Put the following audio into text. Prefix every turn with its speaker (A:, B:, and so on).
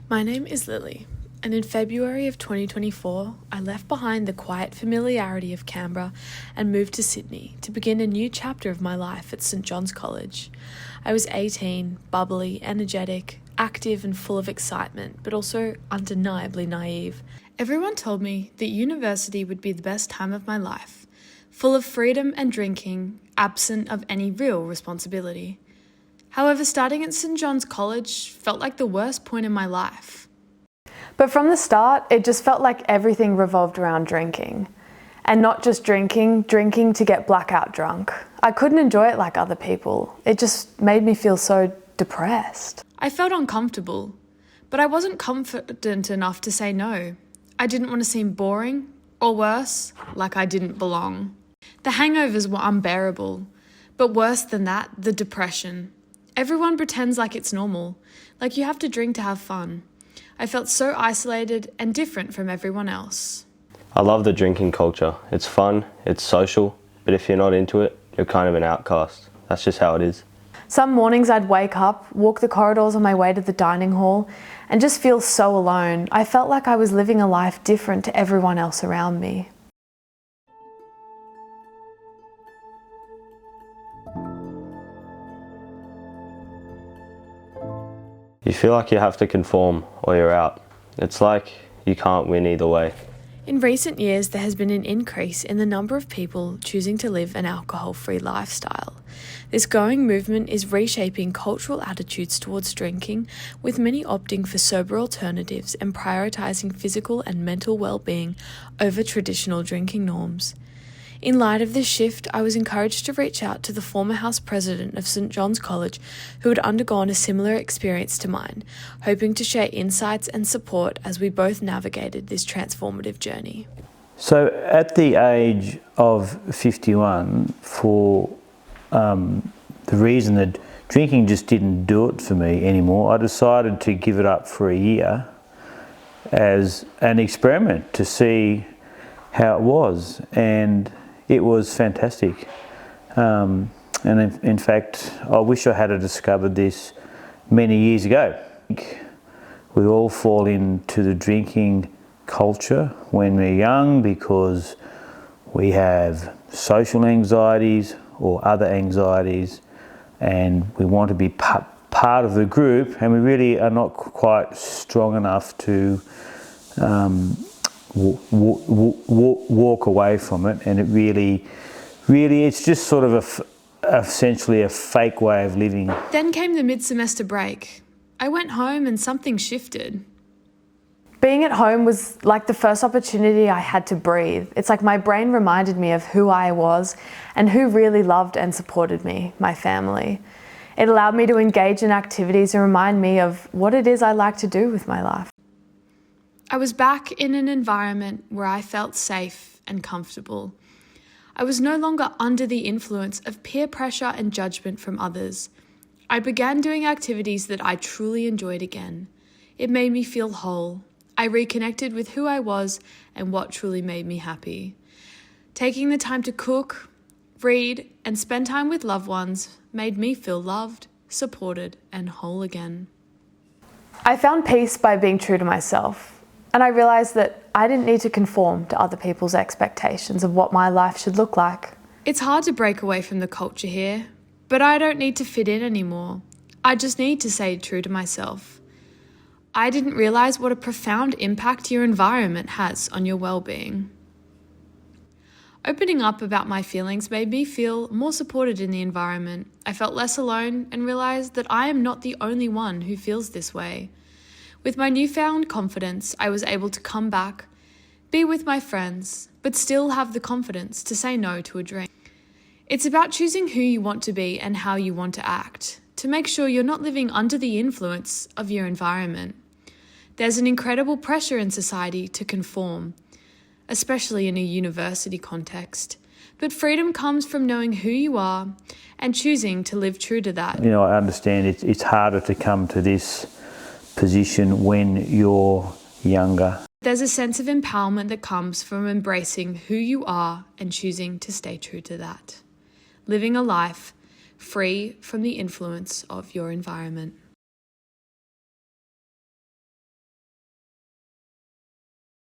A: My name is Lily, and in February of 2024, I left behind the quiet familiarity of Canberra and moved to Sydney to begin a new chapter of my life at St John's College. I was 18, bubbly, energetic, active and full of excitement, but also undeniably naive. Everyone told me that university would be the best time of my life, full of freedom and drinking, absent of any real responsibility. However, starting at St John's College felt like the worst point in my life.
B: But from the start, it just felt like everything revolved around drinking. And not just drinking to get blackout drunk. I couldn't enjoy it like other people. It just made me feel so depressed.
A: I felt uncomfortable, but I wasn't confident enough to say no. I didn't want to seem boring, or worse, like I didn't belong. The hangovers were unbearable, but worse than that, the depression. Everyone pretends like it's normal, like you have to drink to have fun. I felt so isolated and different from everyone else.
C: I love the drinking culture. It's fun, it's social, but if you're not into it, you're kind of an outcast. That's just how it is.
B: Some mornings I'd wake up, walk the corridors on my way to the dining hall, and just feel so alone. I felt like I was living a life different to everyone else around me.
C: You feel like you have to conform or you're out. It's like you can't win either way.
A: In recent years, there has been an increase in the number of people choosing to live an alcohol-free lifestyle. This growing movement is reshaping cultural attitudes towards drinking, with many opting for sober alternatives and prioritising physical and mental well-being over traditional drinking norms. In light of this shift, I was encouraged to reach out to the former house president of St John's College, who had undergone a similar experience to mine, hoping to share insights and support as we both navigated this transformative journey.
D: So at the age of 51, for the reason that drinking just didn't do it for me anymore, I decided to give it up for a year as an experiment to see how it was, and it was fantastic. And in fact, I wish I had discovered this many years ago. We all fall into the drinking culture when we're young because we have social anxieties or other anxieties, and we want to be part of the group, and we really are not quite strong enough to walk away from it, and it really it's just sort of essentially a fake way of living.
A: Then came the mid-semester break. I went home and something shifted.
B: Being at home was like the first opportunity I had to breathe. It's like my brain reminded me of who I was and who really loved and supported me, my family. It allowed me to engage in activities and remind me of what it is I like to do with my life.
A: I was back in an environment where I felt safe and comfortable. I was no longer under the influence of peer pressure and judgment from others. I began doing activities that I truly enjoyed again. It made me feel whole. I reconnected with who I was and what truly made me happy. Taking the time to cook, read, and spend time with loved ones made me feel loved, supported, and whole again.
B: I found peace by being true to myself. And I realised that I didn't need to conform to other people's expectations of what my life should look like.
A: It's hard to break away from the culture here, but I don't need to fit in anymore. I just need to stay true to myself. I didn't realise what a profound impact your environment has on your well-being. Opening up about my feelings made me feel more supported in the environment. I felt less alone and realised that I am not the only one who feels this way. With my newfound confidence, I was able to come back, be with my friends, but still have the confidence to say no to a drink. It's about choosing who you want to be and how you want to act, to make sure you're not living under the influence of your environment. There's an incredible pressure in society to conform, especially in a university context. But freedom comes from knowing who you are and choosing to live true to that.
D: You know, I understand it's harder to come to this position when you're younger.
A: There's a sense of empowerment that comes from embracing who you are and choosing to stay true to that. Living a life free from the influence of your environment.